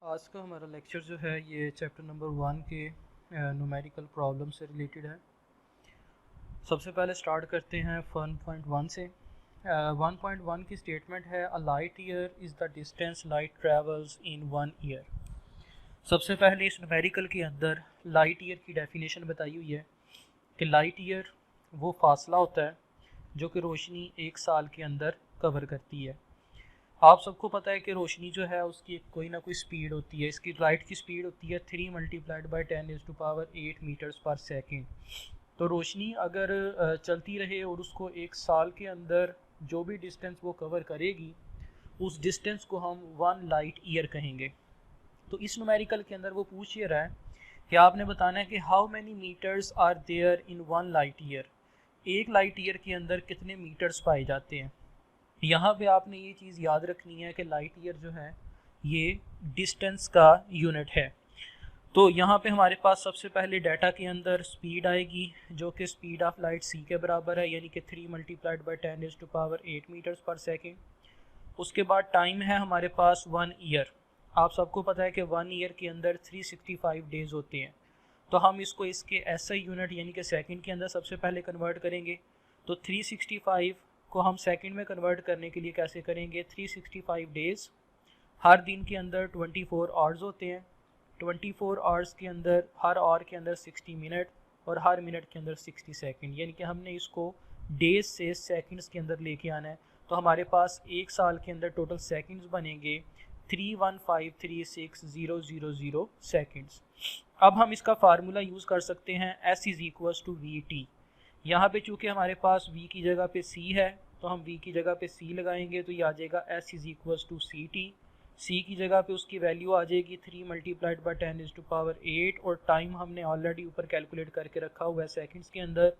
आज का हमारा लेक्चर जो है ये चैप्टर नंबर 1 के न्यूमेरिकल प्रॉब्लम से रिलेटेड है। सबसे पहले स्टार्ट करते हैं 1.1 से। 1.1 की स्टेटमेंट है a light year is the distance light travels in 1 year. सबसे पहले इस न्यूमेरिकल के अंदर लाइट ईयर की डेफिनेशन बताई हुई है कि लाइट ईयर वो फासला होता है जो कि रोशनी एक साल के अंदर कवर करती है। आप सबको पता है कि रोशनी जो है उसकी कोई ना कोई स्पीड होती है। इसकी लाइट की स्पीड होती है 3 मल्टीप्लाइड बाई 10⁸ मीटर्स पर सेकेंड। तो रोशनी अगर चलती रहे और उसको एक साल के अंदर जो भी डिस्टेंस वो कवर करेगी उस डिस्टेंस को हम 1 लाइट ईयर कहेंगे। तो इस न्यूमेरिकल के अंदर वो पूछ ये रहा है कि आपने बताना है कि how many metres are there in 1 light year. एक लाइट ईयर के अंदर कितने मीटर्स पाए जाते हैं। यहाँ पे आपने ये चीज़ याद रखनी है कि लाइट ईयर जो है ये डिस्टेंस का यूनिट है। तो यहाँ पे हमारे पास सबसे पहले डाटा के अंदर स्पीड आएगी जो कि स्पीड ऑफ लाइट c के बराबर है, यानी कि 3 मल्टीप्लाइड बाई 10⁸ मीटर्स पर सेकेंड। उसके बाद टाइम है हमारे पास 1 ईयर। आप सबको पता है कि 1 ईयर के अंदर 365 डेज़ होते हैं। तो हम इसको इसके SI यूनिट यानी कि सेकंड के अंदर सबसे पहले कन्वर्ट करेंगे। तो 365 को हम सेकंड में कन्वर्ट करने के लिए कैसे करेंगे, 365 डेज़ हर दिन के अंदर 24 आवर्स होते हैं। 24 आवर्स के अंदर हर आवर के अंदर 60 मिनट और हर मिनट के अंदर 60 सेकंड, यानी कि हमने इसको डेज से सेकंड्स के अंदर लेके आना है। तो हमारे पास एक साल के अंदर टोटल सेकंड्स बनेंगे 31536,000 सेकंड्स। अब हम इसका फार्मूला यूज़ कर सकते हैं S is equals to VT। यहाँ पे चूँकि हमारे पास V की जगह पे C है तो हम V की जगह पे C लगाएंगे तो ये आ जाएगा S is equals to CT। C की जगह पे उसकी वैल्यू आ जाएगी 3 मल्टीप्लाइड बाई 10⁸ और टाइम हमने ऑलरेडी ऊपर कैलकुलेट करके रखा हुआ है सेकंड्स के अंदर।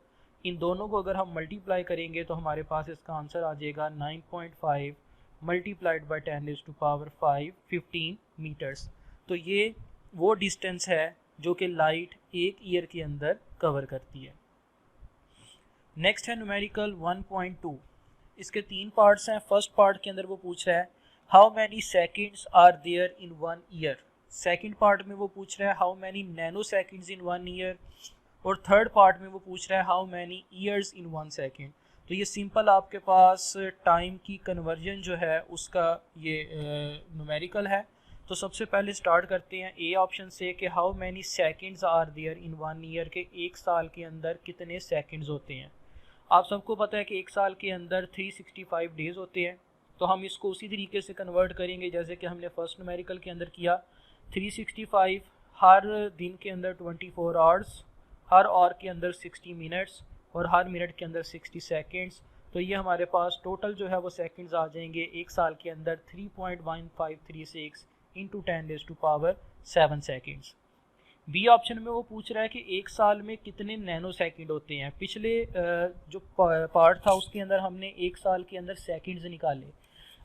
इन दोनों को अगर हम मल्टीप्लाई करेंगे तो हमारे पास इसका आंसर आ जाएगा 9.5 मल्टीप्लाइड बाई 10⁵ 15 मीटर्स। तो ये वो डिस्टेंस है जो कि लाइट एक ईयर के अंदर कवर करती है। नेक्स्ट है न्यूमेरिकल 1.2। इसके 3 पार्ट्स हैं। फर्स्ट पार्ट के अंदर वो पूछ रहा है how many seconds are there in 1 year. Second part में वो पूछ रहा है how many nanoseconds in 1 year. और थर्ड पार्ट में वो पूछ रहा है how many years in 1 second. तो ये सिंपल आपके पास टाइम की कन्वर्जन जो है उसका ये न्यूमेरिकल है। तो सबसे पहले स्टार्ट करते हैं ए ऑप्शन से कि how many seconds are there in 1 year के एक साल के अंदर कितने सेकेंड्स होते हैं। आप सबको पता है कि एक साल के अंदर 365 डेज़ होते हैं। तो हम इसको उसी तरीके से कन्वर्ट करेंगे जैसे कि हमने फर्स्ट न्यूमेरिकल के अंदर किया। 365 हर दिन के अंदर 24 आवर्स, हर आवर के अंदर 60 मिनट्स और हर मिनट के अंदर 60 सेकेंड्स। तो ये हमारे पास टोटल जो है वो सेकेंड्स आ जाएंगे एक साल के अंदर 3.1536 इंटू 10⁻7 सेकेंड्स। बी ऑप्शन में वो पूछ रहा है कि एक साल में कितने नैनो सेकंड होते हैं। पिछले जो पार्ट था उसके अंदर हमने एक साल के अंदर सेकंड्स निकाले।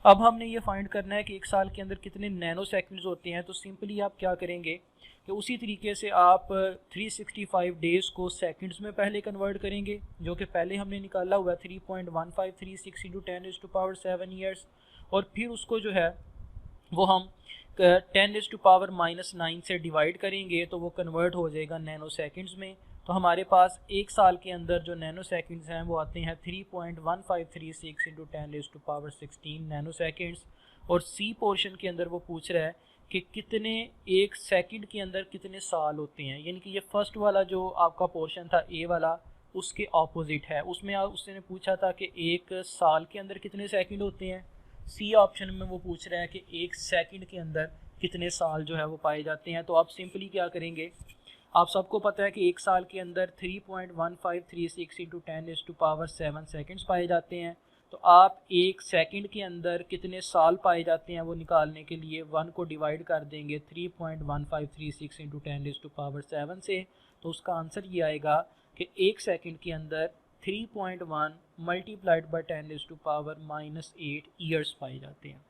अब हमने ये फाइंड करना है कि एक साल के अंदर कितने नैनो सेकंड्स होते हैं। तो सिंपली आप क्या करेंगे कि उसी तरीके से आप 365 डेज़ को सेकंड्स में पहले कन्वर्ट करेंगे जो कि पहले हमने निकाला हुआ है 3.1536 इंटू 10⁻7 ईयर्स। और फिर उसको जो है वो हम 10⁻⁻9 से डिवाइड करेंगे तो वो कन्वर्ट हो जाएगा नैनो सेकंड्स में। तो हमारे पास एक साल के अंदर जो नैनो सेकंड्स हैं वो आते हैं 3.1536 इंटू 10⁻16 नैनो सेकंड्स। और सी पोर्शन के अंदर वो पूछ रहा है कि कितने एक सेकंड के अंदर कितने साल होते हैं, यानी कि ये फर्स्ट वाला जो आपका पोर्शन था ए वाला उसके ऑपोजिट है। उसमें उसने पूछा था कि एक साल के अंदर कितने सेकंड होते हैं। सी ऑप्शन में वो पूछ रहा है कि एक सेकंड के अंदर कितने साल जो है वो पाए जाते हैं। तो आप सिंपली क्या करेंगे, आप सबको पता है कि एक साल के अंदर 3.1536 इंटू 10⁻7 सेकेंड्स पाए जाते हैं। तो आप एक सेकंड के अंदर कितने साल पाए जाते हैं वो निकालने के लिए 1 को डिवाइड कर देंगे 3.1536 इंटू 10⁻7 से। तो उसका आंसर ये आएगा कि एक सेकंड के अंदर 3.1 मल्टीप्लाइड बाई 10⁻⁻8 ईयर्स पाए जाते हैं।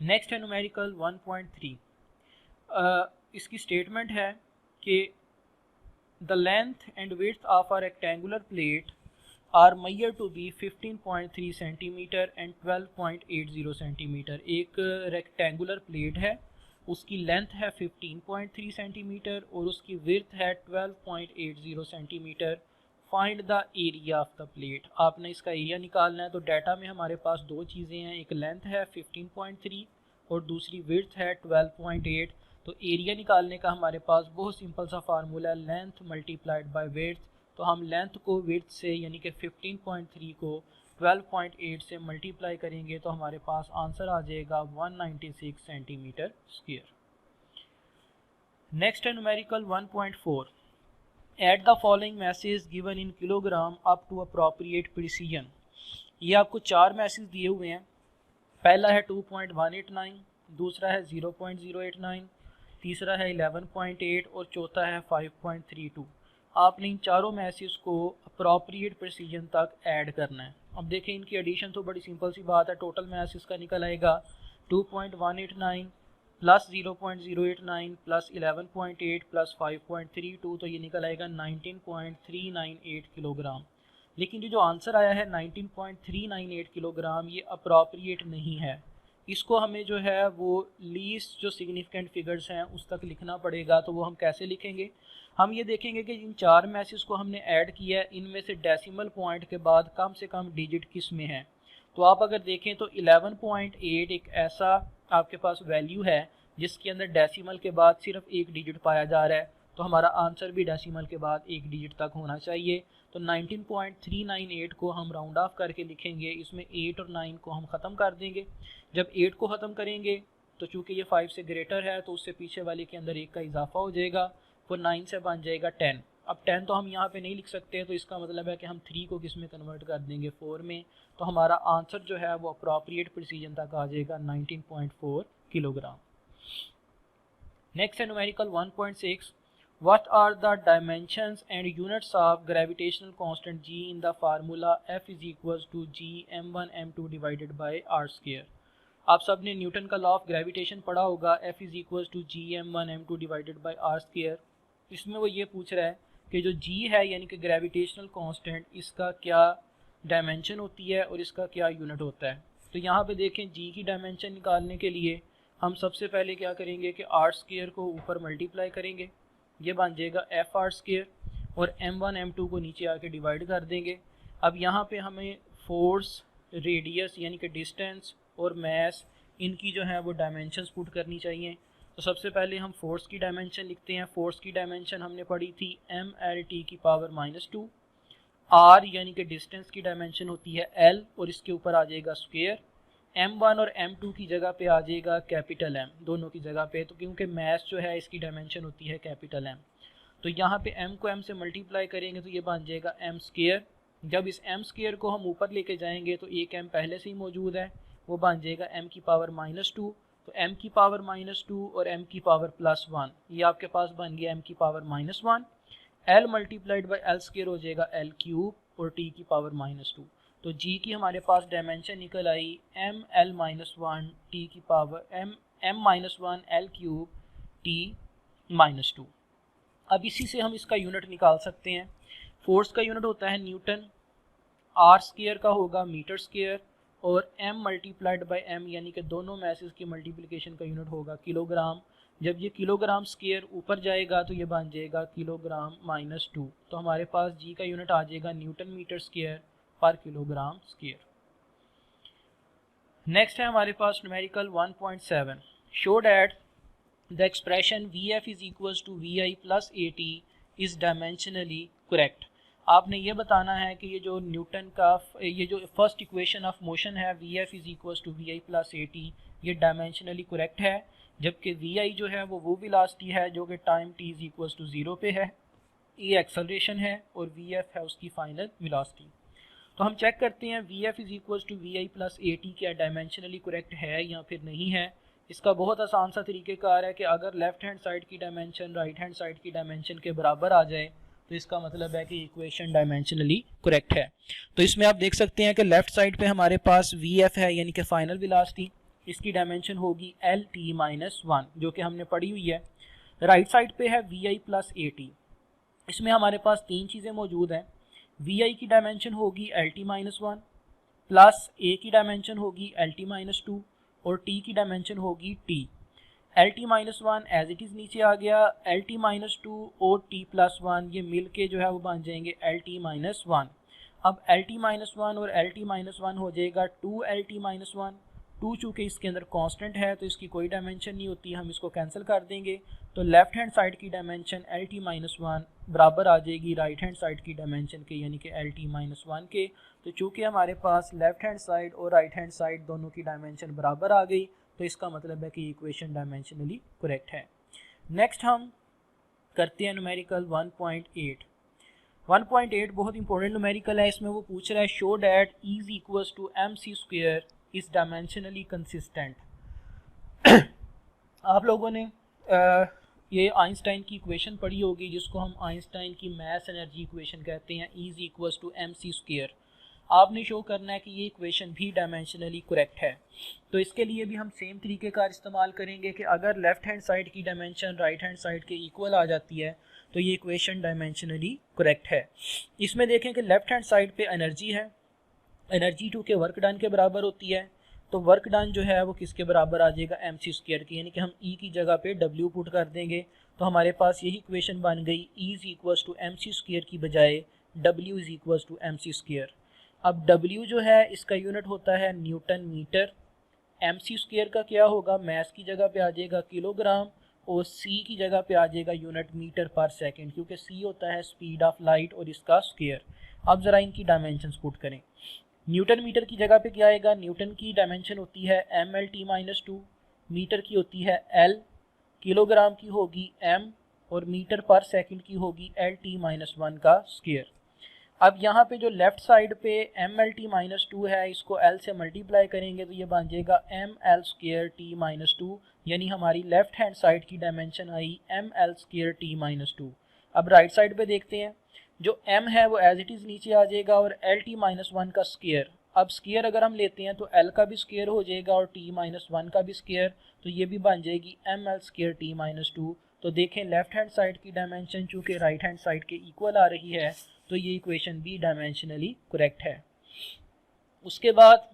नेक्स्ट है न्यूमेरिकल 1.3। इसकी स्टेटमेंट है कि the length and width of a rectangular plate are measure to be 15.3 centimetre and 12.80 centimetre. एक रेक्टेंगुलर प्लेट है उसकी लेंथ है 15.3 सेंटीमीटर और उसकी विड्थ है 12.80 centimetre. Find the area of the plate. आपने इसका एरिया निकालना है। तो डाटा में हमारे पास दो चीज़ें हैं, एक लेंथ है 15.3 और दूसरी विड्थ है 12.8। तो एरिया निकालने का हमारे पास बहुत सिंपल सा फार्मूला है, लेंथ मल्टीप्लाइड बाय विड्थ। तो हम लेंथ को विड्थ से यानी कि 15.3 को 12.8 से मल्टीप्लाई करेंगे तो हमारे पास आंसर आ जाएगा 196 सेंटीमीटर स्क्वायर। नेक्स्ट है numerical 1.4। At the following message given in kilogram up to appropriate precision. ये आपको चार मैसेज दिए हुए हैं। पहला है 2.189, दूसरा है 0.089, तीसरा है 11.8 और चौथा है 5.32। आपने इन चारों मैसेज को अप्रोप्रिएट प्रिसीजन तक ऐड करना है। अब देखें इनकी एडिशन तो बड़ी सिंपल सी बात है। टोटल मैसेज का निकल आएगा 2.189 प्लस 0.089 प्लस 11.8 प्लस 5.32, तो ये निकल आएगा 19.398 किलोग्राम। लेकिन ये जो आंसर आया है 19.398 किलोग्राम ये अप्रोप्रिएट नहीं है। इसको हमें जो है वो लीस्ट जो सिग्निफिकेंट फिगर्स हैं उस तक लिखना पड़ेगा। तो वो हम कैसे लिखेंगे? हम ये देखेंगे कि इन चार मैसेज को हमने ऐड किया है, इनमें से डेसिमल पॉइंट के बाद कम से कम डिजिट किस में है। तो आप अगर देखें तो 11.8 एक ऐसा आपके पास वैल्यू है जिसके अंदर डेसिमल के बाद सिर्फ एक डिजिट पाया जा रहा है, तो हमारा आंसर भी डेसिमल के बाद एक डिजिट तक होना चाहिए। तो 19.398 को हम राउंड ऑफ करके लिखेंगे, इसमें 8 और 9 को हम ख़त्म कर देंगे। जब 8 को ख़त्म करेंगे तो चूँकि ये 5 से ग्रेटर है तो उससे पीछे वाले के अंदर एक का इजाफा हो जाएगा, वो 9 से बन जाएगा 10। अब 10 तो हम यहाँ पे नहीं लिख सकते, तो इसका मतलब है कि हम 3 को किस में कन्वर्ट कर देंगे, 4 में। तो हमारा आंसर जो है वो अप्रोप्रिएट प्रिसीजन तक आ जाएगा 19.4 किलोग्राम। नेक्स्ट है numerical 1.6। What are the dimensions and units of gravitational constant g in the formula F is equals to g m1 m2 divided by r square। आप सब ने न्यूटन का लॉ ऑफ ग्रेविटेशन पढ़ा होगा, F is equals to g m1 m2 divided by r square। इसमें वो ये पूछ रहा है कि जो g है यानी कि ग्रेविटेशनल कांस्टेंट, इसका क्या डायमेंशन होती है और इसका क्या यूनिट होता है। तो यहाँ पे देखें g की डायमेंशन निकालने के लिए हम सबसे पहले क्या करेंगे कि r स्क्वायर को ऊपर मल्टीप्लाई करेंगे, ये बन जाएगा एफ आर स्क्वायर, और m1 m2 को नीचे आके डिवाइड कर देंगे। अब यहाँ पे हमें फोर्स, रेडियस यानी कि डिस्टेंस और मैस, इनकी जो है वो डायमेंशंस पुट करनी चाहिए। तो सबसे पहले हम फोर्स की डायमेंशन लिखते हैं। फोर्स की डायमेंशन हमने पढ़ी थी mlt की पावर -2। r यानी कि डिस्टेंस की डायमेंशन होती है l और इसके ऊपर आ जाएगा स्क्वायर। m1 और m2 की जगह पे आ जाएगा कैपिटल M दोनों की जगह पे, तो क्योंकि मैस जो है इसकी डायमेंशन होती है कैपिटल M। तो यहाँ पे m को m से मल्टीप्लाई करेंगे तो ये बन जाएगा m स्क्वायर। जब इस m स्क्वायर को हम ऊपर लेके जाएंगे तो एक m पहले से ही मौजूद है, वो बन जाएगा m की पावर -2। तो m की पावर -2 और m की पावर +1, ये आपके पास बन गया m की power -1। l multiplied by l square हो जाएगा l क्यूब और t की पावर -2। तो g की हमारे पास डायमेंशन निकल आई ml-1 t की power m-1 l cube t -2। अब इसी से हम इसका यूनिट निकाल सकते हैं। फोर्स का यूनिट होता है न्यूटन, r स्क्वायर का होगा मीटर स्क्वायर, और m मल्टीप्लाइड बाई m यानी कि दोनों मैसेज की मल्टीप्लिकेशन का यूनिट होगा किलोग्राम। जब ये किलोग्राम स्क्वायर ऊपर जाएगा तो ये बन जाएगा किलोग्राम -2। तो हमारे पास g का यूनिट आ जाएगा न्यूटन मीटर स्क्वायर पर किलोग्राम स्क्वायर। नेक्स्ट है हमारे पास numerical 1.7। Show that the expression Vf is equals to Vi plus At is dimensionally correct. आपने ये बताना है कि ये जो न्यूटन का ये जो फर्स्ट इक्वेशन ऑफ मोशन है Vf is equals to Vi plus At, ये डायमेंशनली करेक्ट है। जबकि Vi जो है वो वेलोसिटी है जो कि time t is equals to 0 पे है, ये एक्सेलरेशन है और Vf है उसकी फाइनल वेलोसिटी। तो हम चेक करते हैं Vf is equals to Vi plus At क्या डायमेंशनली करेक्ट है या फिर नहीं है। इसका बहुत आसान सा तरीक़ेकार है कि अगर लेफ़्ट हैंड साइड की डायमेंशन राइट हैंड साइड की डायमेंशन के बराबर आ जाए तो इसका मतलब है कि इक्वेशन डायमेंशनली करेक्ट है। तो इसमें आप देख सकते हैं कि लेफ़्ट साइड पे हमारे पास Vf है यानी कि फाइनल वेलोसिटी, इसकी डायमेंशन होगी Lt-1 जो कि हमने पढ़ी हुई है। राइट साइड पे है Vi plus At, इसमें हमारे पास तीन चीज़ें मौजूद हैं। Vi की डायमेंशन होगी Lt-1 प्लस A की डायमेंशन होगी Lt-2 और T की डायमेंशन होगी T। L T minus one as it is नीचे आ गया, एल टी माइनस टू और टी प्लस वन ये मिल के जो है वो बन जाएंगे एल टी माइनस वन। अब एल टी माइनस वन और एल टी माइनस वन हो जाएगा two L T minus one. टू चूँकि इसके अंदर कांस्टेंट है तो इसकी कोई डायमेंशन नहीं होती, हम इसको कैंसिल कर देंगे। तो लेफ्ट हैंड साइड की dimension L T minus one बराबर आ जाएगी राइट हैंड साइड की डायमेंशन के, यानी कि एल टी माइनस वन के। तो चूँकि हमारे पास लेफ्ट हैंड साइड और राइट हैंड साइड दोनों की डायमेंशन बराबर आ गई, तो इसका मतलब है कि इक्वेशन डायमेंशनली करेक्ट है। नेक्स्ट हम करते हैं न्यूमेरिकल 1.8। 1.8 बहुत इंपॉर्टेंट न्यूमेरिकल है। इसमें वो पूछ रहा है show that E is equals to M C square is dimensionally consistent. आप लोगों ने ये आइंस्टाइन की इक्वेशन पढ़ी होगी जिसको हम आइंस्टाइन की मास एनर्जी इक्वेशन कहते हैं, E is equals to M C square. आपने शो करना है कि ये इक्वेशन भी डायमेंशनली करेक्ट है। तो इसके लिए भी हम सेम तरीके का इस्तेमाल करेंगे कि अगर लेफ्ट हैंड साइड की डायमेंशन राइट हैंड साइड के इक्वल आ जाती है तो ये इक्वेशन डायमेंशनली करेक्ट है। इसमें देखें कि लेफ्ट हैंड साइड पे एनर्जी है, एनर्जी टू के वर्क डन के बराबर होती है, तो वर्क डन जो है वो किसके बराबर आ जाएगा एम सी स्क्वायर की, यानी कि हम ई की जगह पे डब्ल्यू पुट कर देंगे। तो हमारे पास यही इक्वेशन बन गई, E is equals to M C square की बजाय W is equals to M C square. अब W जो है इसका यूनिट होता है newton metre, M C square का क्या होगा, मैस की जगह पे आ जाएगा किलोग्राम, और C की जगह पे आ जाएगा यूनिट मीटर पर सेकंड, क्योंकि C होता है स्पीड ऑफ लाइट और इसका स्क्वायर। अब ज़रा इनकी डायमेंशंस पुट करें। न्यूटन मीटर की जगह पे क्या आएगा, न्यूटन की डायमेंशन होती है M L T minus two, metre की होती है L, किलोग्राम की होगी M, और मीटर पर सेकंड की होगी एल टी माइनस वन का स्क्वायर। अब यहाँ पे जो लेफ्ट साइड पे M L T minus two है इसको L से मल्टीप्लाई करेंगे तो ये बन जाएगा M L square T minus two, यानी हमारी लेफ्ट हैंड साइड की डायमेंशन आई M L square T minus two. अब राइट साइड पे देखते हैं, जो m है वो एज इट इज़ नीचे आ जाएगा और एल टी माइनस वन का स्क्वायर। अब स्क्वायर अगर हम लेते हैं तो L का भी स्क्वायर हो जाएगा और t माइनस वन का भी स्क्वायर, तो ये भी बन जाएगी M L square T minus two. तो देखें लेफ्ट हैंड साइड की डायमेंशन चूँकि राइट हैंड साइड के इक्वल आ रही है तो ये इक्वेशन भी डायमेंशनली करेक्ट है। उसके बाद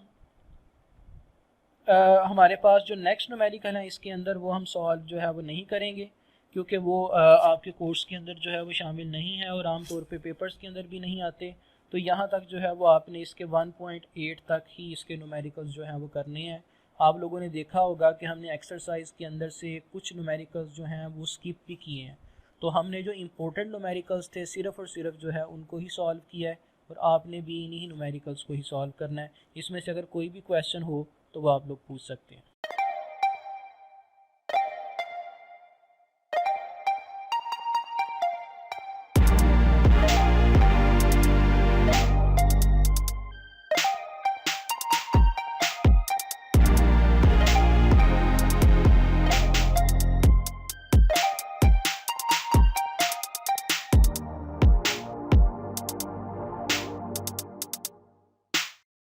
हमारे पास जो नेक्स्ट न्यूमेरिकल है इसके अंदर वो हम सॉल्व जो है वो नहीं करेंगे, क्योंकि वो आपके कोर्स के अंदर जो है वो शामिल नहीं है और आमतौर पे पेपर्स के अंदर भी नहीं आते। तो यहाँ तक जो है वो आपने इसके 1.8 तक ही इसके न्यूमेरिकल्स जो हैं वो करने हैं। आप लोगों ने देखा होगा कि हमने एक्सरसाइज के अंदर से कुछ न्यूमेरिकल्स जो हैं वो स्किप भी किए हैं, तो हमने जो इम्पोर्टेंट न्यूमेरिकल्स थे सिर्फ और सिर्फ जो है उनको ही सॉल्व किया है, और आपने भी इन्हीं न्यूमेरिकल्स को ही सॉल्व करना है। इसमें से अगर कोई भी क्वेश्चन हो तो वो आप लोग पूछ सकते हैं।